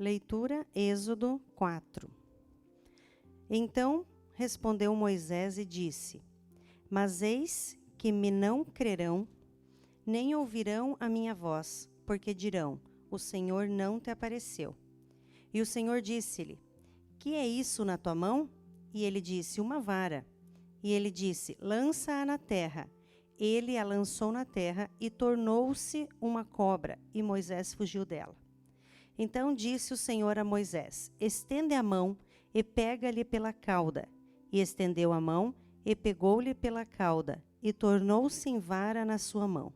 Leitura, Êxodo 4. Então respondeu Moisés e disse: Mas eis que me não crerão, nem ouvirão a minha voz, porque dirão: o Senhor não te apareceu. E o Senhor disse-lhe: Que é isso na tua mão? E ele disse: Uma vara. E ele disse: Lança-a na terra. Ele a lançou na terra e tornou-se uma cobra, e Moisés fugiu dela. Então disse o Senhor a Moisés: Estende a mão e pega-lhe pela cauda. E estendeu a mão e pegou-lhe pela cauda, e tornou-se em vara na sua mão.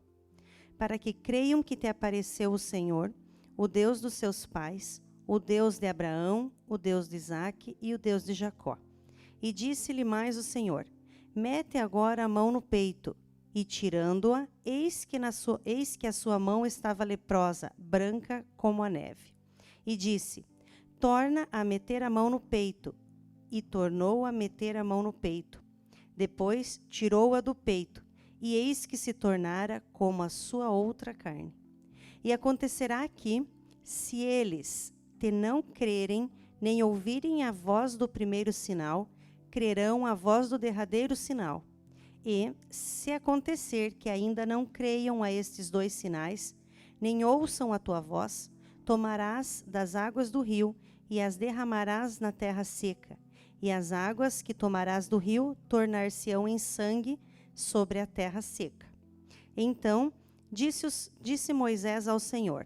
Para que creiam que te apareceu o Senhor, o Deus dos seus pais, o Deus de Abraão, o Deus de Isaque e o Deus de Jacó. E disse-lhe mais o Senhor: Mete agora a mão no peito. E tirando-a, eis que a sua mão estava leprosa, branca como a neve. E disse: Torna a meter a mão no peito. E tornou a meter a mão no peito. Depois tirou-a do peito, e eis que se tornara como a sua outra carne. E acontecerá que, se eles te não crerem, nem ouvirem a voz do primeiro sinal, crerão a voz do derradeiro sinal. E, se acontecer que ainda não creiam a estes dois sinais, nem ouçam a tua voz, tomarás das águas do rio e as derramarás na terra seca, e as águas que tomarás do rio tornar-se-ão em sangue sobre a terra seca. Então disse Moisés ao Senhor: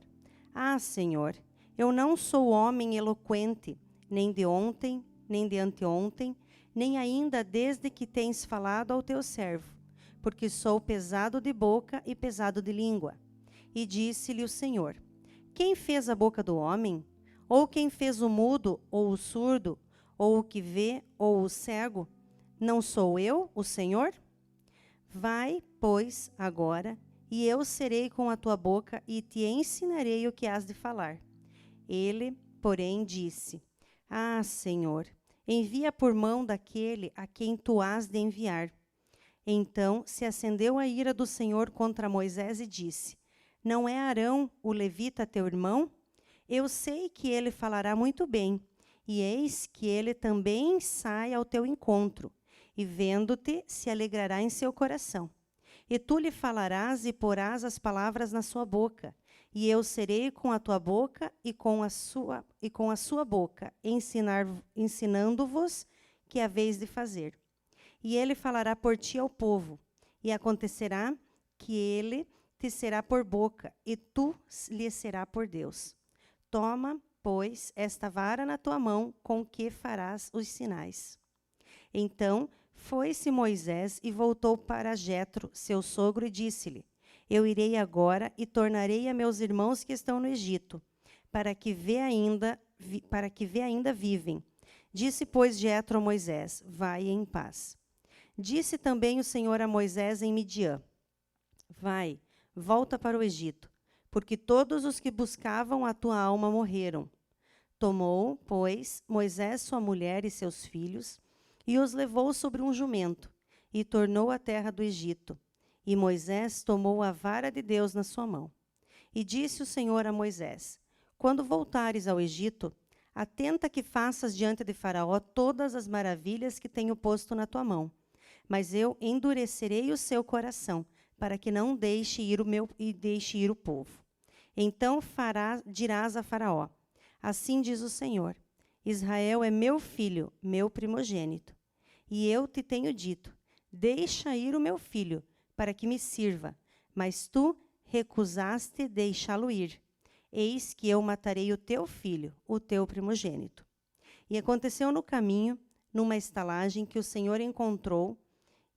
Ah, Senhor, eu não sou homem eloquente, nem de ontem, nem de anteontem, nem ainda desde que tens falado ao teu servo, porque sou pesado de boca e pesado de língua. E disse-lhe o Senhor: Quem fez a boca do homem? Ou quem fez o mudo, ou o surdo, ou o que vê, ou o cego? Não sou eu, o Senhor? Vai, pois, agora, e eu serei com a tua boca e te ensinarei o que has de falar. Ele, porém, disse: Ah, Senhor, envia por mão daquele a quem tu has de enviar. Então se acendeu a ira do Senhor contra Moisés e disse: Não é Arão, o levita, teu irmão? Eu sei que ele falará muito bem, e eis que ele também sai ao teu encontro, e vendo-te se alegrará em seu coração. E tu lhe falarás e porás as palavras na sua boca, e eu serei com a tua boca e com a sua boca, ensinando-vos que haveis de fazer. E ele falará por ti ao povo, e acontecerá que ele te será por boca, e tu lhe será por Deus. Toma, pois, esta vara na tua mão, com que farás os sinais. Então foi-se Moisés e voltou para Jetro, seu sogro, e disse-lhe: Eu irei agora e tornarei a meus irmãos que estão no Egito, para que vê ainda vivem. Disse, pois, Jetro a Moisés: Vai em paz. Disse também o Senhor a Moisés em Midian: Vai, volta para o Egito, porque todos os que buscavam a tua alma morreram. Tomou, pois, Moisés sua mulher e seus filhos, e os levou sobre um jumento, e tornou à terra do Egito. E Moisés tomou a vara de Deus na sua mão. E disse o Senhor a Moisés: Quando voltares ao Egito, atenta que faças diante de Faraó todas as maravilhas que tenho posto na tua mão. Mas eu endurecerei o seu coração, para que não deixe ir o povo. Então dirás a Faraó: Assim diz o Senhor: Israel é meu filho, meu primogênito. E eu te tenho dito: Deixa ir o meu filho, para que me sirva. Mas tu recusaste deixá-lo ir. Eis que eu matarei o teu filho, o teu primogênito. E aconteceu no caminho, numa estalagem, que o Senhor encontrou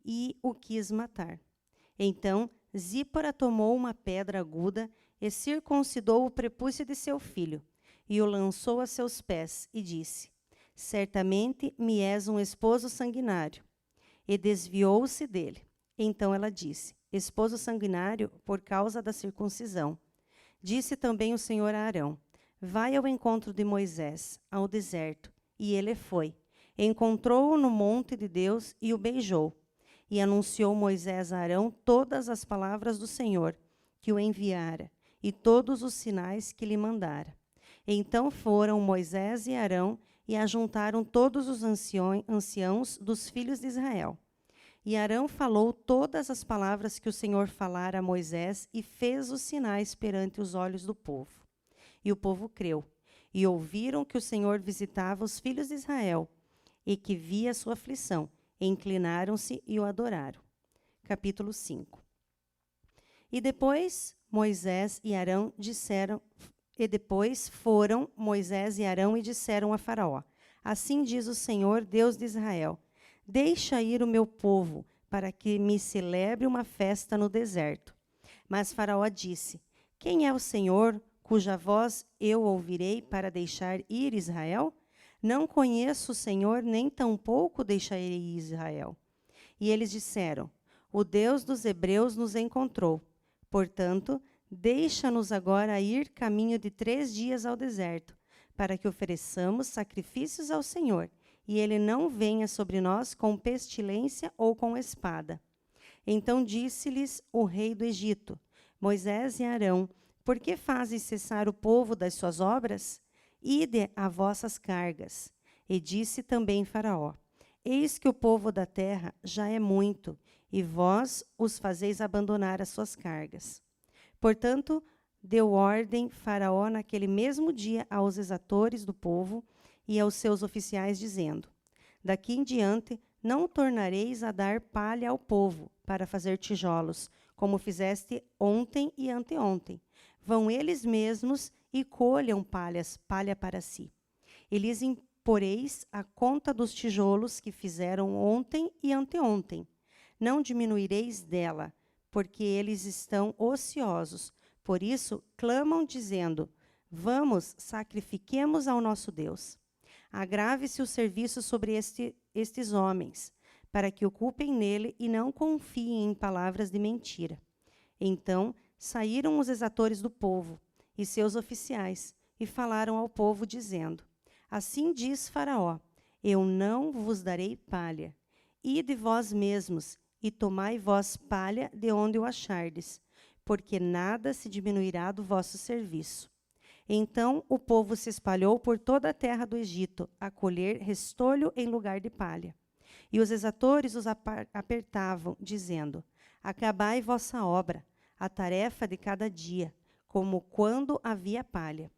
e o quis matar. Então Zípora tomou uma pedra aguda e circuncidou o prepúcio de seu filho, e o lançou a seus pés, e disse: Certamente me és um esposo sanguinário. E desviou-se dele. Então ela disse: Esposo sanguinário por causa da circuncisão. Disse também o Senhor a Arão: Vai ao encontro de Moisés, ao deserto. E ele foi. Encontrou-o no monte de Deus e o beijou. E anunciou Moisés a Arão todas as palavras do Senhor, que o enviara, e todos os sinais que lhe mandara. Então foram Moisés e Arão e ajuntaram todos os anciãos dos filhos de Israel. E Arão falou todas as palavras que o Senhor falara a Moisés e fez os sinais perante os olhos do povo. E o povo creu, e ouviram que o Senhor visitava os filhos de Israel, e que via sua aflição, e inclinaram-se e o adoraram. Capítulo 5. E depois foram Moisés e Arão e disseram a Faraó: Assim diz o Senhor, Deus de Israel: Deixa ir o meu povo, para que me celebre uma festa no deserto. Mas Faraó disse: Quem é o Senhor, cuja voz eu ouvirei para deixar ir Israel? Não conheço o Senhor, nem tampouco deixarei ir Israel. E eles disseram: O Deus dos hebreus nos encontrou. Portanto, deixa-nos agora ir caminho de 3 dias ao deserto, para que ofereçamos sacrifícios ao Senhor, e ele não venha sobre nós com pestilência ou com espada. Então disse-lhes o rei do Egito: Moisés e Arão, por que fazes cessar o povo das suas obras? Ide a vossas cargas. E disse também Faraó: Eis que o povo da terra já é muito, e vós os fazeis abandonar as suas cargas. Portanto, deu ordem Faraó naquele mesmo dia aos exatores do povo e aos seus oficiais, dizendo: Daqui em diante não tornareis a dar palha ao povo para fazer tijolos, como fizeste ontem e anteontem. Vão eles mesmos e colham palha para si. E lhes imporeis a conta dos tijolos que fizeram ontem e anteontem. Não diminuireis dela, porque eles estão ociosos. Por isso, clamam, dizendo: Vamos, sacrifiquemos ao nosso Deus. Agrave-se o serviço sobre estes homens, para que ocupem nele e não confiem em palavras de mentira. Então saíram os exatores do povo e seus oficiais e falaram ao povo, dizendo: Assim diz Faraó: Eu não vos darei palha. Ide vós mesmos e tomai vós palha de onde o achardes, porque nada se diminuirá do vosso serviço. Então o povo se espalhou por toda a terra do Egito, a colher restolho em lugar de palha. E os exatores os apertavam, dizendo: Acabai vossa obra, a tarefa de cada dia, como quando havia palha.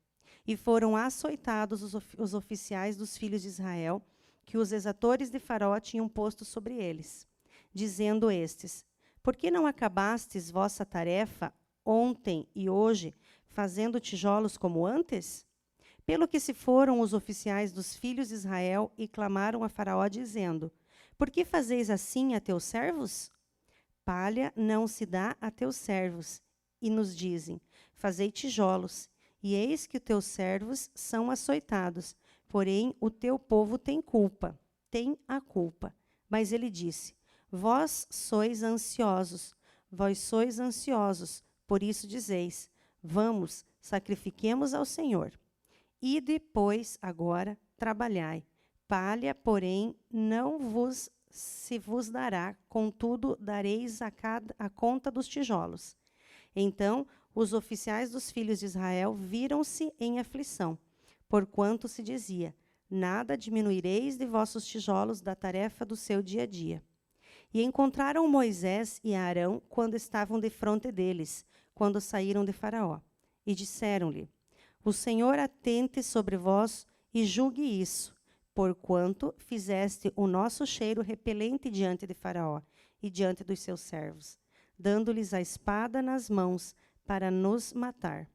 E foram açoitados os oficiais dos filhos de Israel, que os exatores de Faraó tinham posto sobre eles, dizendo estes: Por que não acabastes vossa tarefa ontem e hoje, fazendo tijolos como antes? Pelo que se foram os oficiais dos filhos de Israel e clamaram a Faraó, dizendo: Por que fazeis assim a teus servos? Palha não se dá a teus servos. E nos dizem: Fazei tijolos. E eis que os teus servos são açoitados, porém o teu povo tem a culpa. Mas ele disse: Vós sois ansiosos, por isso dizeis: Vamos, sacrifiquemos ao Senhor. E depois, agora, trabalhai. Palha, porém, não se vos dará, contudo, dareis a conta dos tijolos. Então, os oficiais dos filhos de Israel viram-se em aflição, porquanto se dizia: Nada diminuireis de vossos tijolos da tarefa do seu dia a dia. E encontraram Moisés e Arão quando estavam defronte deles, quando saíram de Faraó. E disseram-lhe: O Senhor atente sobre vós e julgue isso, porquanto fizeste o nosso cheiro repelente diante de Faraó e diante dos seus servos, dando-lhes a espada nas mãos para nos matar.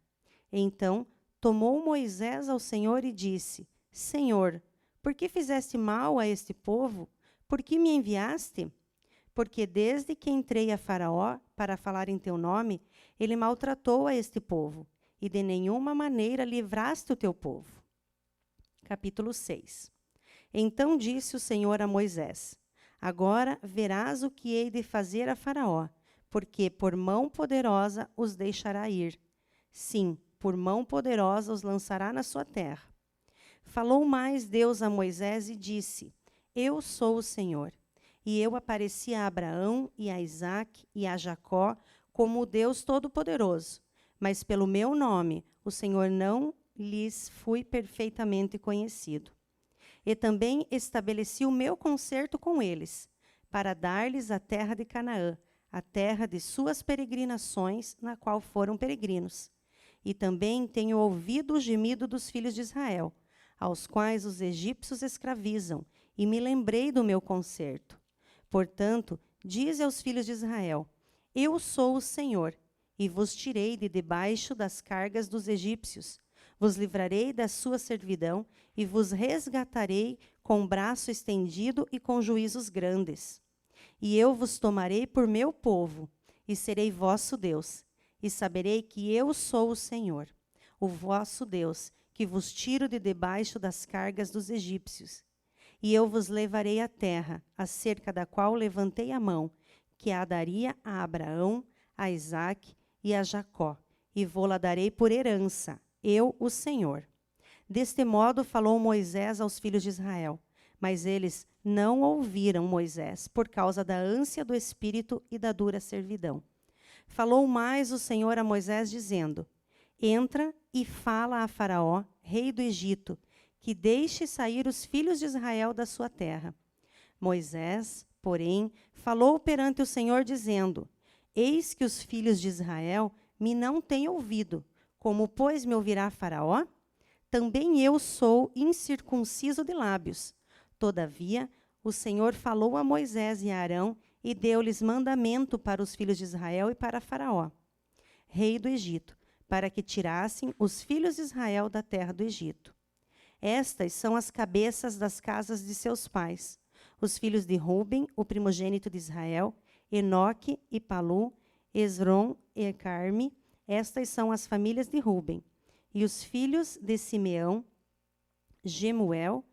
Então tomou Moisés ao Senhor e disse: Senhor, por que fizeste mal a este povo? Por que me enviaste? Porque desde que entrei a Faraó para falar em teu nome, ele maltratou a este povo, e de nenhuma maneira livraste o teu povo. Capítulo 6. Então disse o Senhor a Moisés: Agora verás o que hei de fazer a Faraó, porque por mão poderosa os deixará ir. Sim, por mão poderosa os lançará na sua terra. Falou mais Deus a Moisés e disse: Eu sou o Senhor. E eu apareci a Abraão e a Isaque e a Jacó como o Deus Todo-Poderoso. Mas pelo meu nome, o Senhor não lhes fui perfeitamente conhecido. E também estabeleci o meu concerto com eles, para dar-lhes a terra de Canaã, a terra de suas peregrinações, na qual foram peregrinos. E também tenho ouvido o gemido dos filhos de Israel, aos quais os egípcios escravizam, e me lembrei do meu concerto. Portanto, dize aos filhos de Israel: Eu sou o Senhor, e vos tirei de debaixo das cargas dos egípcios. Vos livrarei da sua servidão, e vos resgatarei com braço estendido e com juízos grandes. E eu vos tomarei por meu povo, e serei vosso Deus, e saberei que eu sou o Senhor, o vosso Deus, que vos tiro de debaixo das cargas dos egípcios. E eu vos levarei à terra, acerca da qual levantei a mão, que a daria a Abraão, a Isaque e a Jacó, e vô-la darei por herança, eu, o Senhor. Deste modo falou Moisés aos filhos de Israel, mas eles não ouviram Moisés, por causa da ânsia do espírito e da dura servidão. Falou mais o Senhor a Moisés, dizendo: Entra e fala a Faraó, rei do Egito, que deixe sair os filhos de Israel da sua terra. Moisés, porém, falou perante o Senhor, dizendo: Eis que os filhos de Israel me não têm ouvido. Como, pois, me ouvirá Faraó? Também eu sou incircunciso de lábios. Todavia, o Senhor falou a Moisés e a Arão, e deu-lhes mandamento para os filhos de Israel e para Faraó, rei do Egito, para que tirassem os filhos de Israel da terra do Egito. Estas são as cabeças das casas de seus pais. Os filhos de Ruben, o primogênito de Israel, Enoque e Palu, Esrom e Carme. Estas são as famílias de Ruben. E os filhos de Simeão, Gemuel,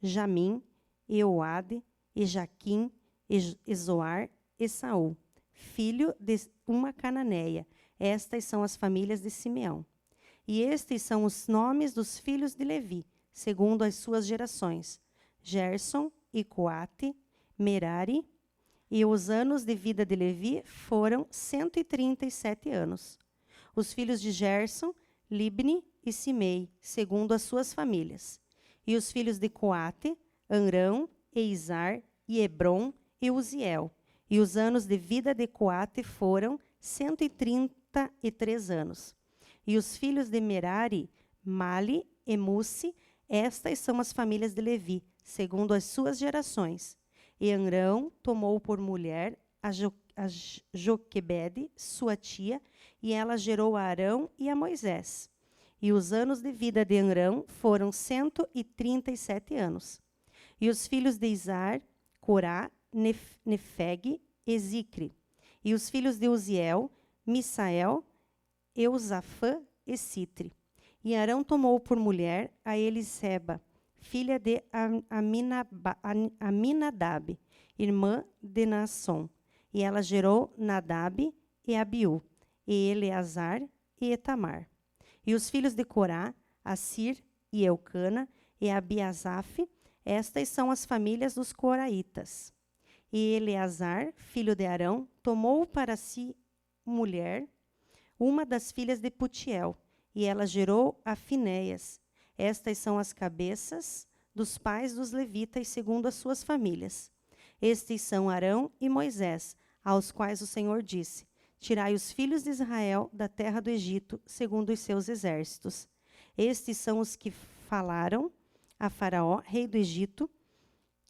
Jamim, Euade, e Jaquim, e Zoar e Saul, filho de uma cananeia. Estas são as famílias de Simeão. E estes são os nomes dos filhos de Levi, segundo as suas gerações: Gerson e Coate, Merari. E os anos de vida de Levi foram 137 anos. Os filhos de Gerson, Libni e Simei, segundo as suas famílias. E os filhos de Coate, Amrão, Eizar e Hebron e Uziel. E os anos de vida de Coate foram 133 anos. E os filhos de Merari, Mali e Mussi. Estas são as famílias de Levi, segundo as suas gerações. E Amrão tomou por mulher a Joquebede, sua tia, e ela gerou a Arão e a Moisés. E os anos de vida de Amrão foram 137 anos. E os filhos de Izar, Corá, Nefeg e Zicre. E os filhos de Uziel, Misael, Eusafã e Citre. E Arão tomou por mulher a Eliseba, filha de Aminadab, irmã de Naasson. E ela gerou Nadab e Abiú, e Eleazar e Etamar. E os filhos de Corá, Assir e Eucana e Abiasaf. Estas são as famílias dos coraitas. E Eleazar, filho de Arão, tomou para si mulher uma das filhas de Putiel, e ela gerou a Finéias. Estas são as cabeças dos pais dos levitas, segundo as suas famílias. Estes são Arão e Moisés, aos quais o Senhor disse: Tirai os filhos de Israel da terra do Egito, segundo os seus exércitos. Estes são os que falaram a Faraó, rei do Egito,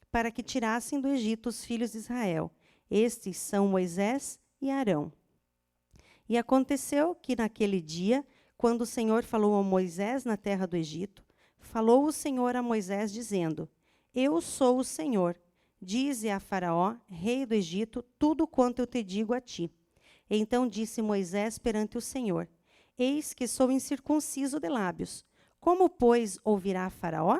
para que tirassem do Egito os filhos de Israel. Estes são Moisés e Arão. E aconteceu que naquele dia, quando o Senhor falou a Moisés na terra do Egito, falou o Senhor a Moisés, dizendo: Eu sou o Senhor. Dize a Faraó, rei do Egito, tudo quanto eu te digo a ti. Então disse Moisés perante o Senhor: Eis que sou incircunciso de lábios. Como, pois, ouvirá Faraó?